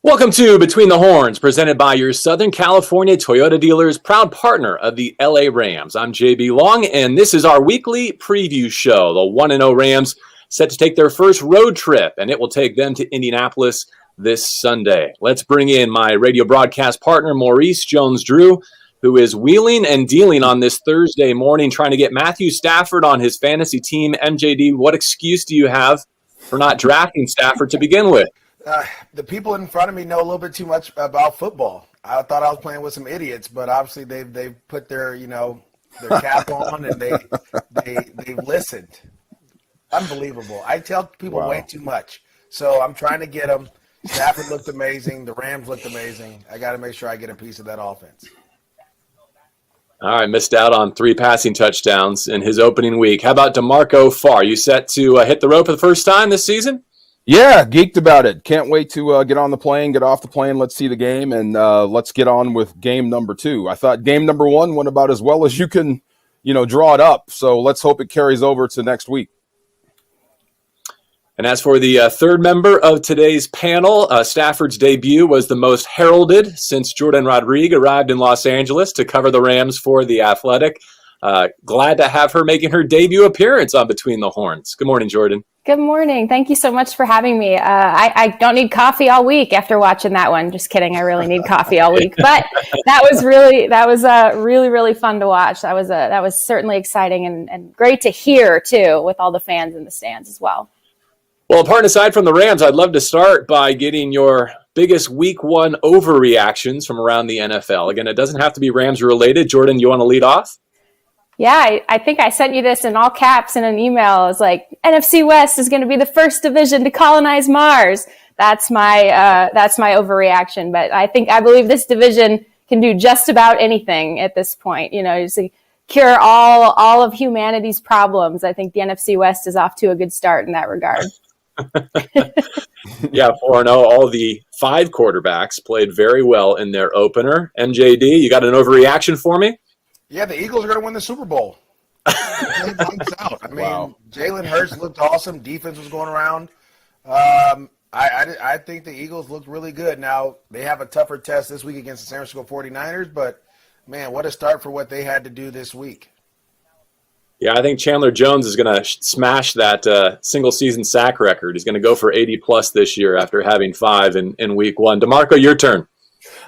Welcome to Between the Horns, presented by your Southern California Toyota dealers, proud partner of the LA Rams. I'm JB Long, and this is our weekly preview show. The 1-0 Rams set to take their first road trip, and it will take them to Indianapolis this Sunday. Let's bring in my radio broadcast partner, Maurice Jones-Drew, who is wheeling and dealing on this Thursday morning, trying to get Matthew Stafford on his fantasy team. MJD, what excuse do you have for not drafting Stafford to begin with? The people in front of me know a little bit too much about football. I thought I was playing with some idiots, but obviously they've put their their cap on and they've listened. Unbelievable. I tell people way too much, so I'm trying to get them. Stafford looked amazing. The Rams looked amazing. I got to make sure I get a piece of that offense. All right, missed out on 3 passing touchdowns in his opening week. How about DeMarco Farr? You set to hit the road for the first time this season? Yeah, geeked about it. Can't wait to get on the plane, get off the plane. Let's see the game, and let's get on with game number 2. I thought game number 1 went about as well as you can, draw it up. So let's hope it carries over to next week. And as for the third member of today's panel, Stafford's debut was the most heralded since Jordan Rodriguez arrived in Los Angeles to cover the Rams for The Athletic. Glad to have her making her debut appearance on Between the Horns. Good morning, Jordan. Good morning. Thank you so much for having me. I don't need coffee all week after watching that one. Just kidding. I really need coffee all week. But that was really fun to watch. That was certainly exciting and great to hear too, with all the fans in the stands as well. Well, apart aside from the Rams, I'd love to start by getting your biggest week 1 overreactions from around the NFL. Again, it doesn't have to be Rams related. Jordan, you want to lead off? Yeah, I think I sent you this in all caps in an email. It was like, NFC West is going to be the first division to colonize Mars. That's my overreaction. But I believe this division can do just about anything at this point. Just cure all of humanity's problems. I think the NFC West is off to a good start in that regard. Yeah, 4-0. All the 5 quarterbacks played very well in their opener. MJD, you got an overreaction for me? Yeah, the Eagles are going to win the Super Bowl. Jalen Hurts looked awesome. Defense was going around. I think the Eagles looked really good. Now, they have a tougher test this week against the San Francisco 49ers, but, man, what a start for what they had to do this week. Yeah, I think Chandler Jones is going to smash that single-season sack record. He's going to go for 80-plus this year after having 5 in week 1. DeMarco, your turn.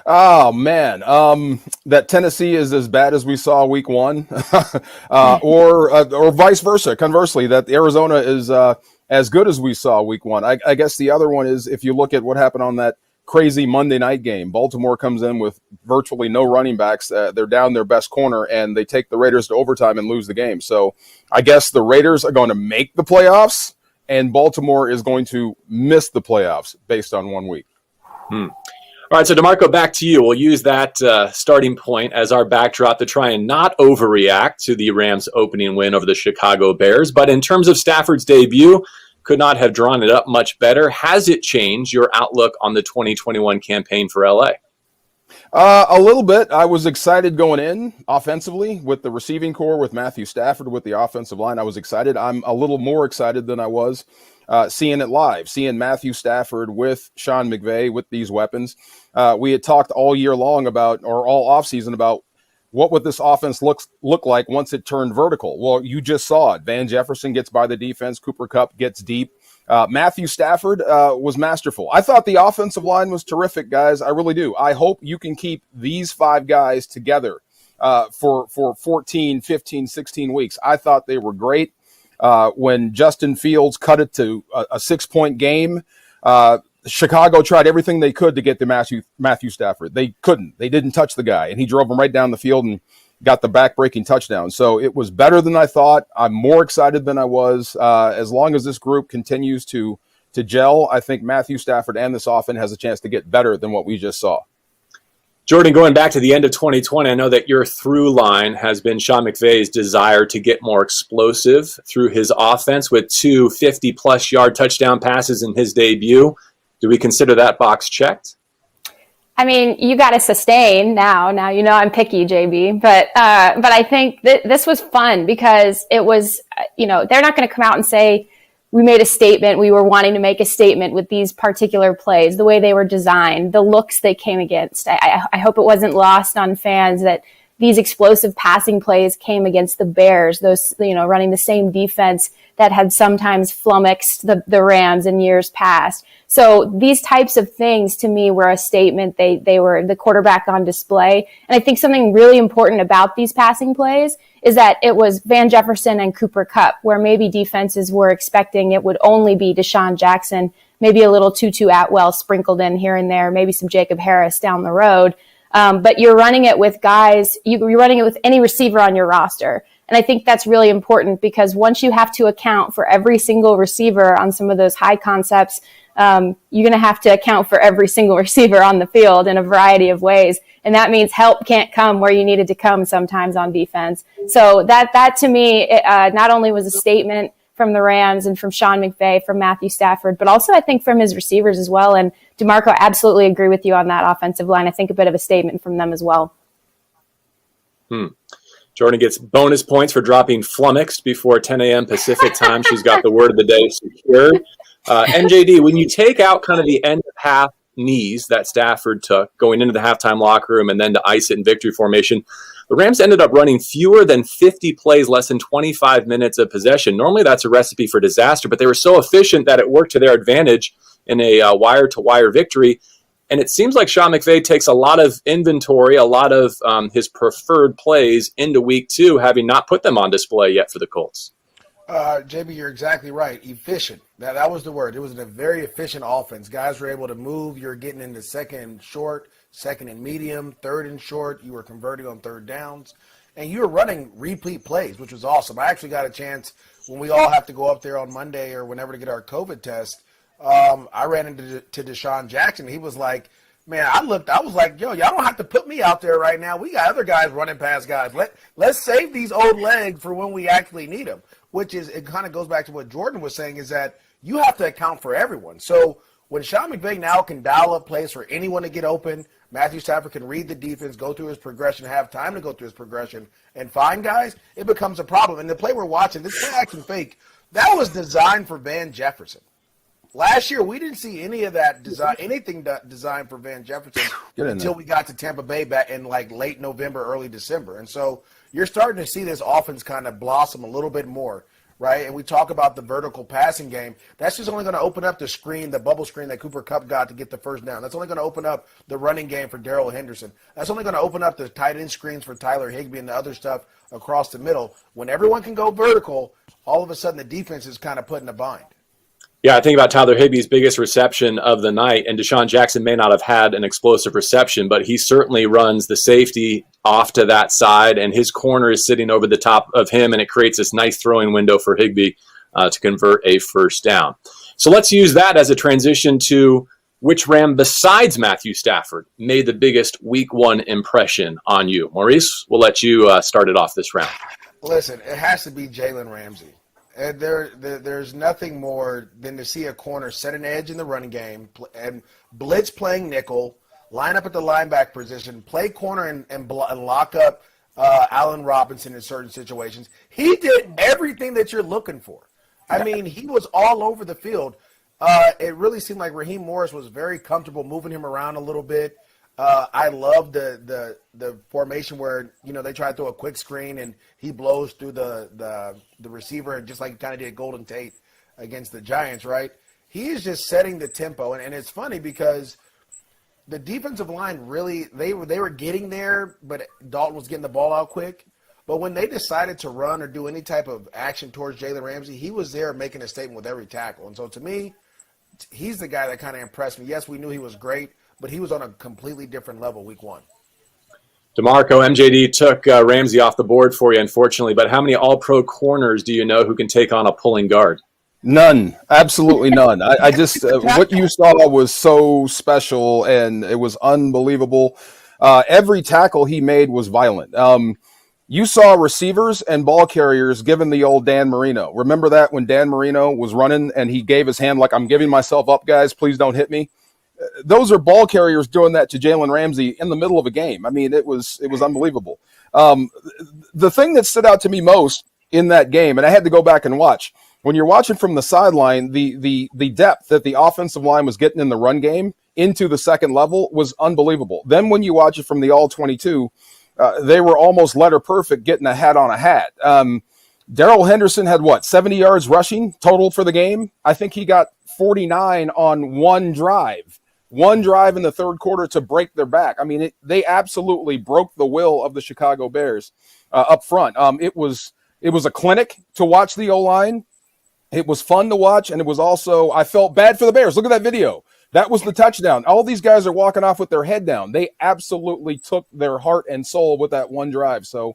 Oh, man. That Tennessee is as bad as we saw week 1 or vice versa. Conversely, that Arizona is as good as we saw week 1. I guess the other one is if you look at what happened on that crazy Monday night game, Baltimore comes in with virtually no running backs. They're down their best corner, and they take the Raiders to overtime and lose the game. So I guess the Raiders are going to make the playoffs, and Baltimore is going to miss the playoffs based on 1 week. All right, so DeMarco, back to you. We'll use that starting point as our backdrop to try and not overreact to the Rams' opening win over the Chicago Bears. But in terms of Stafford's debut, could not have drawn it up much better. Has it changed your outlook on the 2021 campaign for LA? A little bit. I was excited going in offensively with the receiving core, with Matthew Stafford, with the offensive line. I was excited. I'm a little more excited than I was seeing it live, seeing Matthew Stafford with Sean McVay with these weapons. We had talked all year long about, or all offseason about, what would this offense look like once it turned vertical? Well, you just saw it. Van Jefferson gets by the defense. Cooper Kupp gets deep. Matthew Stafford was masterful. I thought the offensive line was terrific, guys. I really do. I hope you can keep these 5 guys together for 14, 15, 16 weeks. I thought they were great. When Justin Fields cut it to a 6-point game, Chicago tried everything they could to get to Matthew Stafford. They couldn't. They didn't touch the guy, and he drove him right down the field and got the back-breaking touchdown. So it was better than I thought. I'm more excited than I was. As long as this group continues to gel, I think Matthew Stafford and this offense has a chance to get better than what we just saw. Jordan, going back to the end of 2020, I know that your through line has been Sean McVay's desire to get more explosive through his offense with 2 50-plus yard touchdown passes in his debut. Do we consider that box checked? I mean, you got to sustain now. Now, I'm picky, JB, but I think this was fun because it was, they're not going to come out and say we made a statement. We were wanting to make a statement with these particular plays, the way they were designed, the looks they came against. I hope it wasn't lost on fans that these explosive passing plays came against the Bears, those, running the same defense that had sometimes flummoxed the Rams in years past. So these types of things to me were a statement. They were the quarterback on display. And I think something really important about these passing plays is that it was Van Jefferson and Cooper Kupp, where maybe defenses were expecting it would only be Deshaun Jackson, maybe a little Tutu Atwell sprinkled in here and there, maybe some Jacob Harris down the road. But you're running it with guys, you're running it with any receiver on your roster. And I think that's really important because once you have to account for every single receiver on some of those high concepts, you're going to have to account for every single receiver on the field in a variety of ways. And that means help can't come where you needed to come sometimes on defense. So that to me, not only was a statement from the Rams and from Sean McVay, from Matthew Stafford, but also I think from his receivers as well. And DeMarco, I absolutely agree with you on that offensive line. I think a bit of a statement from them as well. Jordan gets bonus points for dropping flummoxed before 10 a.m. Pacific time. She's got the word of the day secured. MJD, when you take out kind of the end of half knees that Stafford took going into the halftime locker room and then to ice it in victory formation, the Rams ended up running fewer than 50 plays, less than 25 minutes of possession. Normally that's a recipe for disaster, but they were so efficient that it worked to their advantage in a wire-to-wire victory. And it seems like Sean McVay takes a lot of inventory, a lot of his preferred plays into week 2, having not put them on display yet for the Colts. JB, you're exactly right. Efficient. That was the word. It was a very efficient offense. Guys were able to move. You're getting into second and short, second and medium, third and short. You were converting on third downs. And you were running repeat plays, which was awesome. I actually got a chance when we all have to go up there on Monday or whenever to get our COVID test. I ran into Deshaun Jackson. He was like, man, I was like, yo, y'all don't have to put me out there right now. We got other guys running past guys. Let's save these old legs for when we actually need them, which is, it kind of goes back to what Jordan was saying, is that you have to account for everyone. So when Sean McVay now can dial up plays for anyone to get open, Matthew Stafford can read the defense, go through his progression, have time to go through his progression, and find guys, it becomes a problem. And the play we're watching, this play action fake, that was designed for Van Jefferson. Last year, we didn't see any of that anything designed for Van Jefferson until we got to Tampa Bay back in like late November, early December. And so you're starting to see this offense kind of blossom a little bit more, right? And we talk about the vertical passing game. That's just only going to open up the screen, the bubble screen that Cooper Kupp got to get the first down. That's only going to open up the running game for Darrell Henderson. That's only going to open up the tight end screens for Tyler Higbee and the other stuff across the middle. When everyone can go vertical, all of a sudden the defense is kind of put in a bind. Yeah, I think about Tyler Higbee's biggest reception of the night, and Deshaun Jackson may not have had an explosive reception, but he certainly runs the safety off to that side, and his corner is sitting over the top of him, and it creates this nice throwing window for Higbee to convert a first down. So let's use that as a transition to which Ram besides Matthew Stafford made the biggest week 1 impression on you. Maurice, we'll let you start it off this round. Listen, it has to be Jalen Ramsey. And there's nothing more than to see a corner set an edge in the running game and blitz playing nickel, line up at the linebacker position, play corner and lock up Allen Robinson in certain situations. He did everything that you're looking for. I mean, he was all over the field. It really seemed like Raheem Morris was very comfortable moving him around a little bit. I love the formation where, they try to throw a quick screen and he blows through the receiver, just like he kind of did Golden Tate against the Giants, right? He is just setting the tempo. And it's funny because the defensive line really, they were getting there, but Dalton was getting the ball out quick. But when they decided to run or do any type of action towards Jalen Ramsey, he was there making a statement with every tackle. And so to me, he's the guy that kind of impressed me. Yes, we knew he was great, but he was on a completely different level week 1. DeMarco, MJD took Ramsey off the board for you, unfortunately, but how many all-pro corners do you know who can take on a pulling guard? None. Absolutely none. I just what you saw was so special, and it was unbelievable. Every tackle he made was violent. You saw receivers and ball carriers giving the old Dan Marino. Remember that when Dan Marino was running and he gave his hand like, I'm giving myself up, guys, please don't hit me. Those are ball carriers doing that to Jalen Ramsey in the middle of a game. I mean, it was unbelievable. The thing that stood out to me most in that game, and I had to go back and watch, when you're watching from the sideline, the depth that the offensive line was getting in the run game into the second level was unbelievable. Then when you watch it from the all 22, they were almost letter perfect getting a hat on a hat. Darrell Henderson had 70 yards rushing total for the game. I think he got 49 on one drive in the third quarter to break their back. I mean, they absolutely broke the will of the Chicago Bears up front. It was a clinic to watch the O-line. It was fun to watch, and it was also, I felt bad for the Bears. Look at that video. That was the touchdown. All these guys are walking off with their head down. They absolutely took their heart and soul with that one drive. So,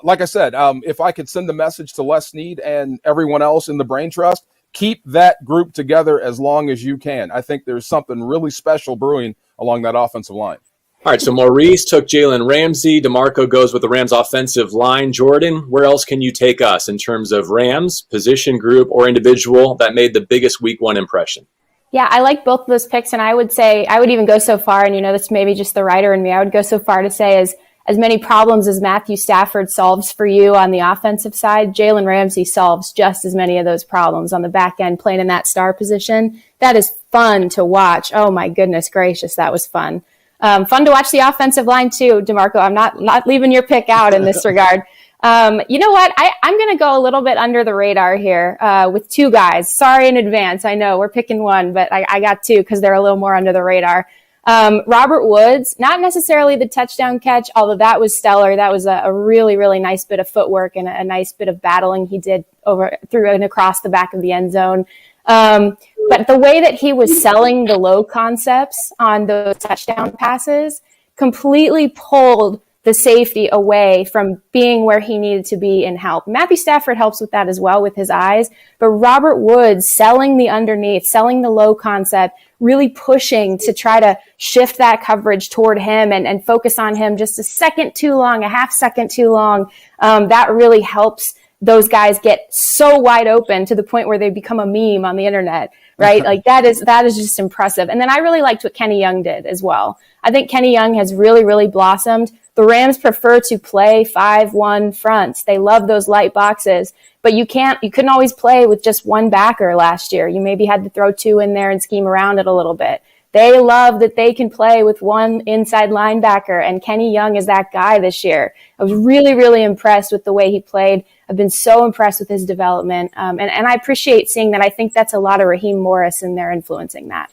like I said, if I could send a message to Les Snead and everyone else in the Brain Trust, keep that group together as long as you can. I think there's something really special brewing along that offensive line. All right, so Maurice took Jalen Ramsey. DeMarco goes with the Rams offensive line. Jordan, where else can you take us in terms of Rams, position group, or individual that made the biggest week one impression? Yeah, I like both of those picks, and I would say, I would even go so far, and this may be just the writer in me, I would go so far to say as many problems as Matthew Stafford solves for you on the offensive side, Jalen Ramsey solves just as many of those problems on the back end, playing in that star position. That is fun to watch. Oh my goodness gracious, that was fun. Fun to watch the offensive line too, DeMarco. I'm not leaving your pick out in this regard. You know what? I'm going to go a little bit under the radar here with two guys. Sorry in advance. I know we're picking one, but I got two because they're a little more under the radar. Robert Woods, not necessarily the touchdown catch, although that was stellar. That was a really, really nice bit of footwork and a nice bit of battling he did through and across the back of the end zone. But the way that he was selling the low concepts on those touchdown passes completely pulled the safety away from being where he needed to be in help. Matthew Stafford helps with that as well with his eyes, but Robert Woods selling the underneath, selling the low concept, really pushing to try to shift that coverage toward him and focus on him just a second too long, a half second too long. That really helps those guys get so wide open to the point where they become a meme on the internet, right? Like that is just impressive. And then I really liked what Kenny Young did as well. I think Kenny Young has really, really blossomed. The Rams prefer to play 5-1 fronts. They love those light boxes, but you couldn't always play with just one backer last year. You maybe had to throw two in there and scheme around it a little bit. They love that they can play with one inside linebacker, and Kenny Young is that guy this year. I was really, really impressed with the way he played. I've been so impressed with his development, and I appreciate seeing that. I think that's a lot of Raheem Morris in there influencing that.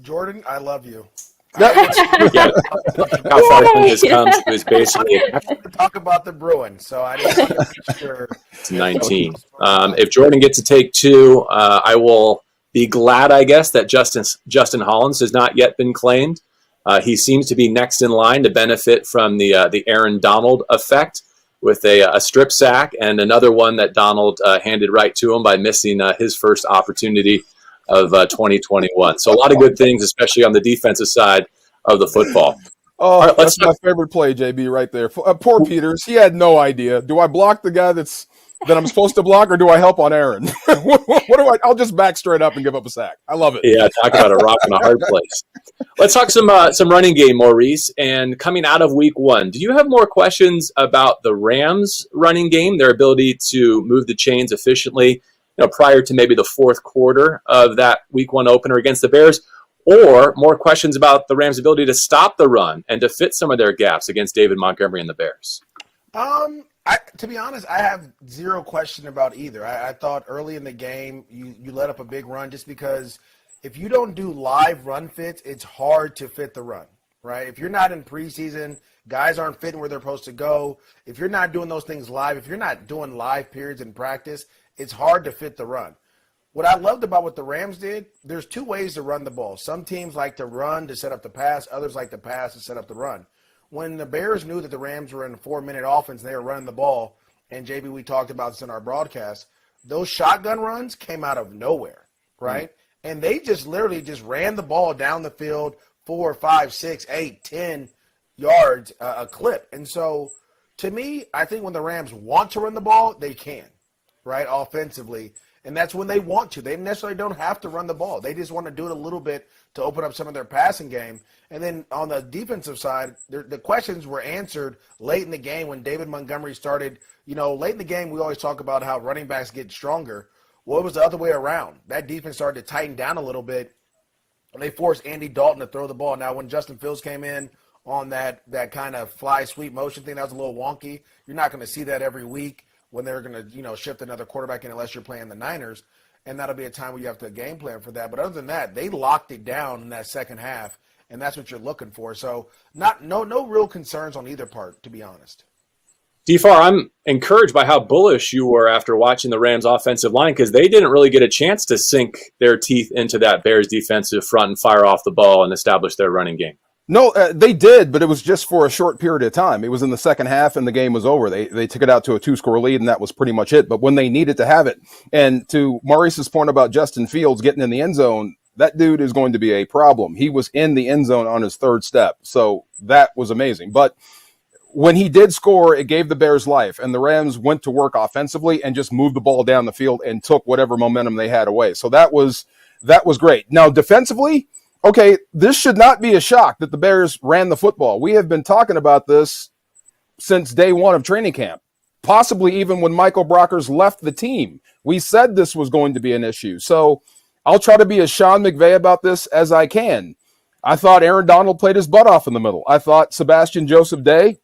Jordan, I love you. Yeah. How far from this comes is basically talk about the Bruins, so I didn't want to make sure. It's 19. If Jordan gets to take two, I will be glad, I guess, that Justin Hollins has not yet been claimed. He seems to be next in line to benefit from the Aaron Donald effect with a strip sack and another one that Donald handed right to him by missing his first opportunity of 2021. So a lot of good things, especially on the defensive side of the football. Oh, right, that's my favorite play, JB, right there. Poor Peters. He had no idea. Do I block the guy that I'm supposed to block, or do I help on Aaron? What do I? I'll just back straight up and give up a sack. I love it. Yeah, talk about a rock in a hard place. Let's talk some running game, Maurice. And coming out of week one, do you have more questions about the Rams' running game, their ability to move the chains efficiently, prior to maybe the fourth quarter of that week one opener against the Bears, or more questions about the Rams' ability to stop the run and to fit some of their gaps against David Montgomery and the Bears? To be honest, I have zero question about either. I thought early in the game, you let up a big run just because if you don't do live run fits, it's hard to fit the run, right? If you're not in preseason, guys aren't fitting where they're supposed to go. If you're not doing those things live, if you're not doing live periods in practice, it's hard to fit the run. What I loved about what the Rams did, there's two ways to run the ball. Some teams like to run to set up the pass. Others like to pass to set up the run. When the Bears knew that the Rams were in a 4-minute offense and they were running the ball, and JB, we talked about this in our broadcast, those shotgun runs came out of nowhere, right? Mm-hmm. And they just literally just ran the ball down the field 4, 5, 6, 8, 10 yards a clip. And so to me, I think when the Rams want to run the ball, they can. Right, offensively, and that's when they want to. They necessarily don't have to run the ball. They just want to do it a little bit to open up some of their passing game. And then on the defensive side, the questions were answered late in the game when David Montgomery started. Late in the game, we always talk about how running backs get stronger. Well, it was the other way around. That defense started to tighten down a little bit, and they forced Andy Dalton to throw the ball. Now, when Justin Fields came in on that kind of fly sweep motion thing, that was a little wonky. You're not going to see that every week when they're going to, shift another quarterback in unless you're playing the Niners, and that'll be a time where you have to game plan for that. But other than that, they locked it down in that second half, and that's what you're looking for. So no real concerns on either part, to be honest. DFAR, I'm encouraged by how bullish you were after watching the Rams' offensive line, because they didn't really get a chance to sink their teeth into that Bears defensive front and fire off the ball and establish their running game. No, they did, but it was just for a short period of time. It was in the second half, and the game was over. They took it out to a 2-score lead, and that was pretty much it. But when they needed to have it, and to Maurice's point about Justin Fields getting in the end zone, that dude is going to be a problem. He was in the end zone on his third step, so that was amazing. But when he did score, it gave the Bears life, and the Rams went to work offensively and just moved the ball down the field and took whatever momentum they had away. So that was great. Now, defensively, okay, this should not be a shock that the Bears ran the football. We have been talking about this since day one of training camp, possibly even when Michael Brockers left the team. We said this was going to be an issue. So I'll try to be as Sean McVay about this as I can. I thought Aaron Donald played his butt off in the middle. I thought Sebastian Joseph Day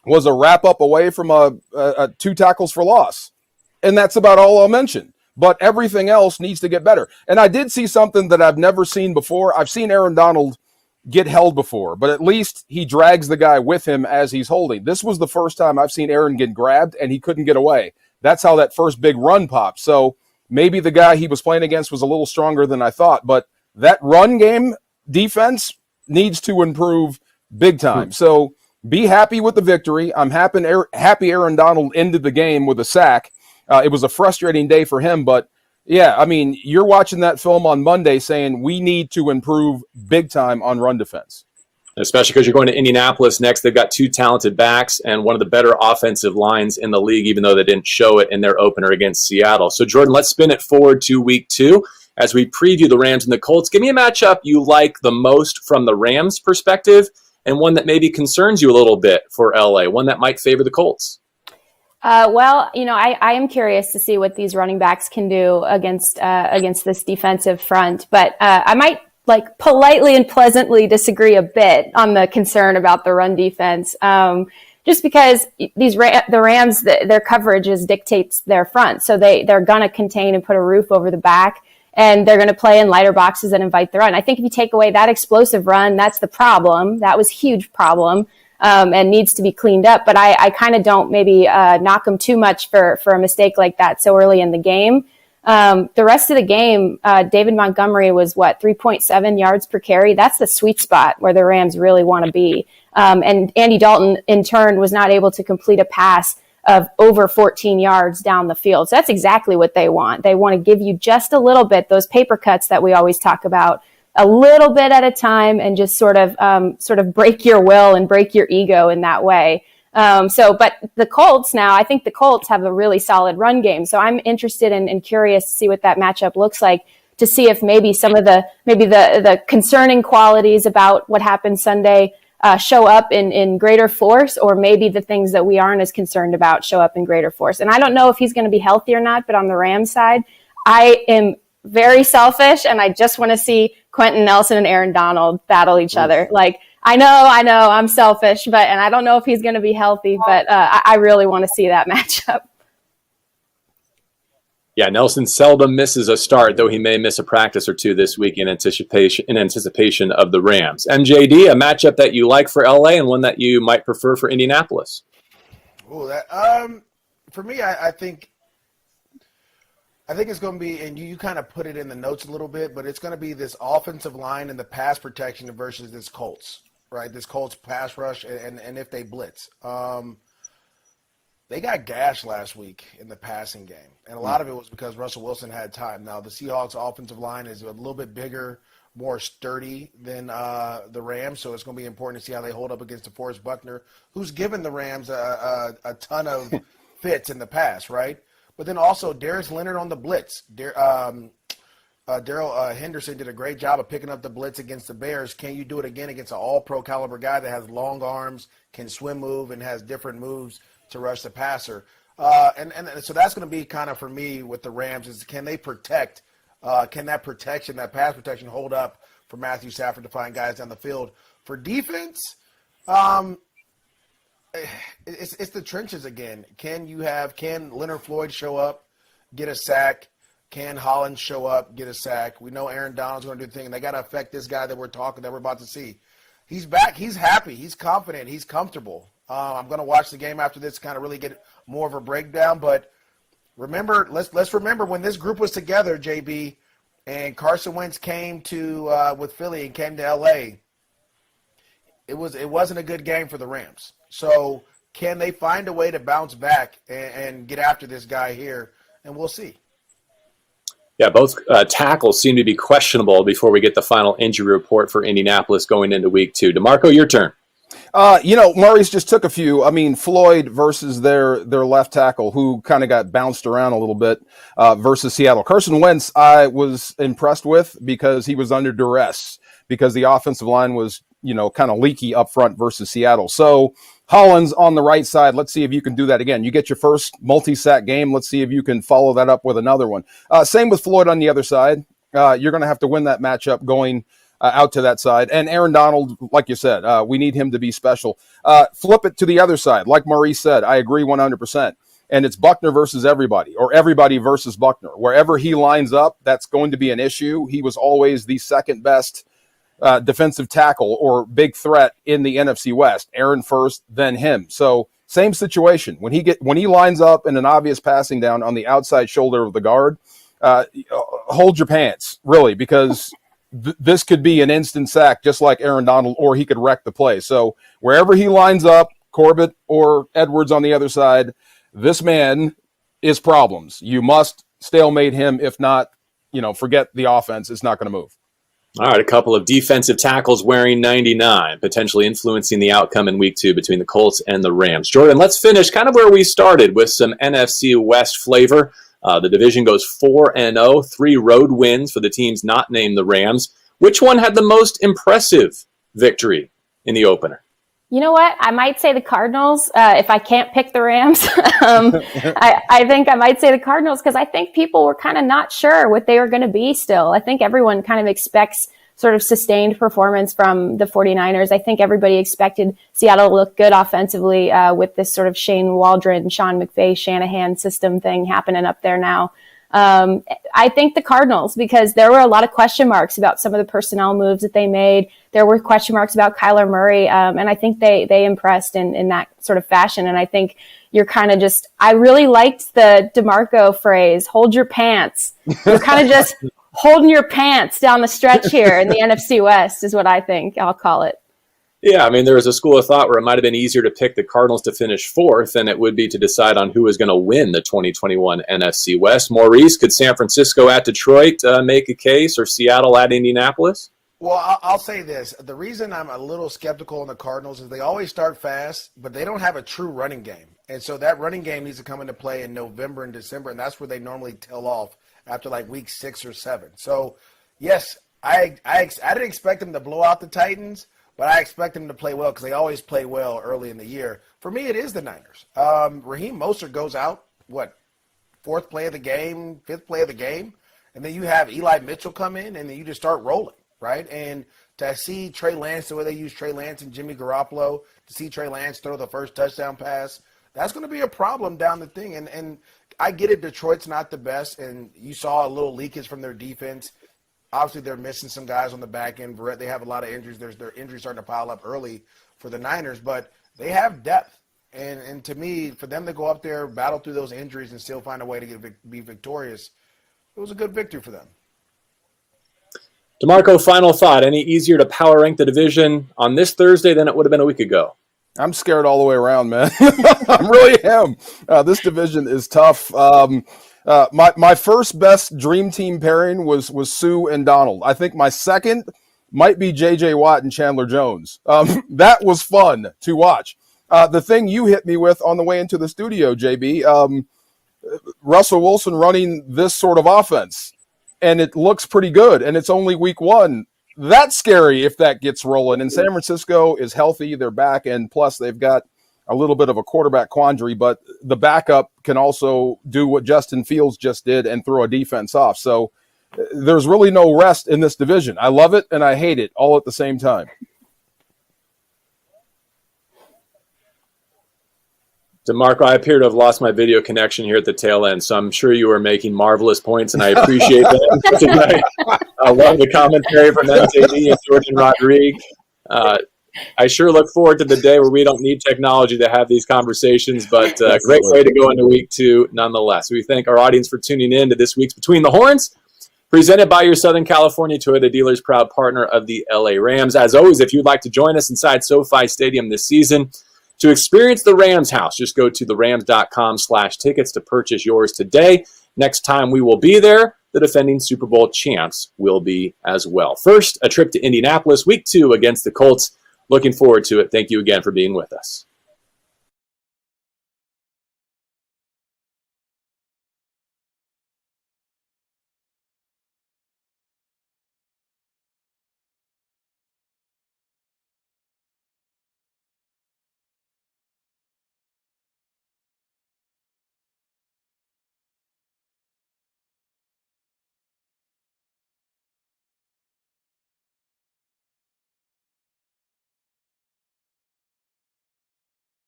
was a wrap-up away from a 2 tackles for loss. And that's about all I'll mention. But everything else needs to get better. And I did see something that I've never seen before. I've seen Aaron Donald get held before, but at least he drags the guy with him as he's holding. This was the first time I've seen Aaron get grabbed, and he couldn't get away. That's how that first big run popped. So maybe the guy he was playing against was a little stronger than I thought, but that run game defense needs to improve big time. So be happy with the victory. I'm happy Aaron Donald ended the game with a sack. It was a frustrating day for him, but yeah, I mean, you're watching that film on Monday saying we need to improve big time on run defense. Especially because you're going to Indianapolis next. They've got 2 talented backs and one of the better offensive lines in the league, even though they didn't show it in their opener against Seattle. So, Jordan, let's spin it forward to week 2 as we preview the Rams and the Colts. Give me a matchup you like the most from the Rams' perspective, and one that maybe concerns you a little bit for LA, one that might favor the Colts. Well, I am curious to see what these running backs can do against this defensive front, but I might politely and pleasantly disagree a bit on the concern about the run defense. Just because the Rams, their coverage dictates their front, so they're gonna contain and put a roof over the back. And they're going to play in lighter boxes and invite the run. I think if you take away that explosive run, that's the problem. That was a huge problem and needs to be cleaned up. But I kind of don't maybe knock them too much for a mistake like that so early in the game. The rest of the game, David Montgomery was 3.7 yards per carry. That's the sweet spot where the Rams really want to be. And Andy Dalton, in turn, was not able to complete a pass of over 14 yards down the field. So that's exactly what they want. They want to give you just a little bit, those paper cuts that we always talk about, a little bit at a time, and just sort of break your will and break your ego in that way. But the Colts now, I think the Colts have a really solid run game. So I'm interested and curious to see what that matchup looks like, to see if maybe some of the concerning qualities about what happened Sunday show up in greater force, or maybe the things that we aren't as concerned about show up in greater force. And I don't know if he's going to be healthy or not, but on the Rams side, I am very selfish, and I just want to see Quentin Nelson and Aaron Donald battle each other. I know, I'm selfish, and I don't know if he's going to be healthy, but I really want to see that matchup. Yeah, Nelson seldom misses a start, though he may miss a practice or 2 this week in anticipation of the Rams. MJD, a matchup that you like for LA and one that you might prefer for Indianapolis. For me, I think it's going to be, and you kind of put it in the notes a little bit, but it's going to be this offensive line and the pass protection versus this Colts, right? This Colts pass rush and if they blitz. They got gashed last week in the passing game, and a lot of it was because Russell Wilson had time. Now, the Seahawks' offensive line is a little bit bigger, more sturdy than the Rams, so it's going to be important to see how they hold up against DeForest Buckner, who's given the Rams a ton of fits in the past, right? But then also Darius Leonard on the blitz. Darrell Henderson did a great job of picking up the blitz against the Bears. Can you do it again against an all-pro caliber guy that has long arms, can swim move, and has different moves to rush the passer? And so that's going to be kind of for me with the Rams is can they protect, can that protection, that pass protection hold up for Matthew Stafford to find guys down the field? For defense, it's the trenches again. Can Leonard Floyd show up, get a sack? Can Holland show up, get a sack? We know Aaron Donald's going to do the thing. They got to affect this guy that we're about to see. He's back. He's happy. He's confident. He's comfortable. I'm going to watch the game after this, kind of really get more of a breakdown. But remember, let's remember when this group was together, JB, and Carson Wentz came to with Philly and came to LA. It wasn't a good game for the Rams. So can they find a way to bounce back and get after this guy here? And we'll see. Yeah, both tackles seem to be questionable before we get the final injury report for Indianapolis going into week 2. DeMarco, your turn. Murray's just took a few. I mean, Floyd versus their left tackle, who kind of got bounced around a little bit, versus Seattle. Carson Wentz, I was impressed with because he was under duress because the offensive line was, kind of leaky up front versus Seattle. So Hollins on the right side. Let's see if you can do that again. You get your first multi-sack game. Let's see if you can follow that up with another one. Same with Floyd on the other side. You're going to have to win that matchup going out to that side. And Aaron Donald, like you said, we need him to be special. Flip it to the other side. Like Maurice said, I agree 100%. And it's Buckner versus everybody, or everybody versus Buckner. Wherever he lines up, that's going to be an issue. He was always the second best defensive tackle or big threat in the NFC West. Aaron first, then him. So same situation. When he lines up in an obvious passing down on the outside shoulder of the guard, hold your pants, really, because this could be an instant sack, just like Aaron Donald, or he could wreck the play. So wherever he lines up, Corbett or Edwards on the other side, this man is problems. You must stalemate him. If not, forget the offense. It's not going to move. All right, a couple of defensive tackles wearing 99, potentially influencing the outcome in week 2 between the Colts and the Rams. Jordan, let's finish kind of where we started with some NFC West flavor. The division goes 4-0, 3 road wins for the teams not named the Rams. Which one had the most impressive victory in the opener? You know what? I might say the Cardinals. If I can't pick the Rams, I think I might say the Cardinals because I think people were kind of not sure what they were going to be still. I think everyone kind of expects sort of sustained performance from the 49ers. I think everybody expected Seattle to look good offensively with this sort of Shane Waldron, Sean McVay, Shanahan system thing happening up there now. I think the Cardinals, because there were a lot of question marks about some of the personnel moves that they made. There were question marks about Kyler Murray. And I think they impressed in that sort of fashion. And I think you're kind of I really liked the DeMarco phrase, hold your pants. You're kind of just holding your pants down the stretch here in the NFC West is what I think I'll call it. Yeah, I mean, there was a school of thought where it might have been easier to pick the Cardinals to finish 4th than it would be to decide on who was going to win the 2021 NFC West. Maurice, could San Francisco at Detroit make a case, or Seattle at Indianapolis? Well, I'll say this. The reason I'm a little skeptical on the Cardinals is they always start fast, but they don't have a true running game. And so that running game needs to come into play in November and December, and that's where they normally tail off after like week 6 or 7. So, yes, I didn't expect them to blow out the Titans, but I expect them to play well because they always play well early in the year. For me, it is the Niners. Raheem Mostert goes out, 4th play of the game, 5th play of the game, and then you have Eli Mitchell come in, and then you just start rolling, right? And to see Trey Lance, the way they use Trey Lance and Jimmy Garoppolo, to see Trey Lance throw the first touchdown pass, that's going to be a problem down the thing. And I get it, Detroit's not the best, and you saw a little leakage from their defense. Obviously, they're missing some guys on the back end. They have a lot of injuries. Their injuries starting to pile up early for the Niners, but they have depth. And to me, for them to go up there, battle through those injuries, and still find a way to be victorious, it was a good victory for them. DeMarco, final thought. Any easier to power rank the division on this Thursday than it would have been a week ago? I'm scared all the way around, man. I really am. This division is tough. My first best dream team pairing was Sue and Donald. I think my second might be J.J. Watt and Chandler Jones. That was fun to watch. The thing you hit me with on the way into the studio, JB, Russell Wilson running this sort of offense, and it looks pretty good, and it's only week 1. That's scary if that gets rolling. And San Francisco is healthy. They're back, and plus they've got a little bit of a quarterback quandary, but the backup can also do what Justin Fields just did and throw a defense off. So there's really no rest in this division. I love it and I hate it all at the same time. DeMarco, I appear to have lost my video connection here at the tail end, so I'm sure you are making marvelous points, and I appreciate that tonight. I love the commentary from MJD and Jordan Rodriguez. I sure look forward to the day where we don't need technology to have these conversations, but great way to go into week 2 nonetheless. We thank our audience for tuning in to this week's Between the Horns, presented by your Southern California Toyota dealers, proud partner of the LA Rams. As always, if you'd like to join us inside SoFi Stadium this season to experience the Rams house, just go to therams.com/tickets to purchase yours today. Next time we will be there, the defending Super Bowl champs will be as well. First, a trip to Indianapolis, week 2 against the Colts. Looking forward to it. Thank you again for being with us.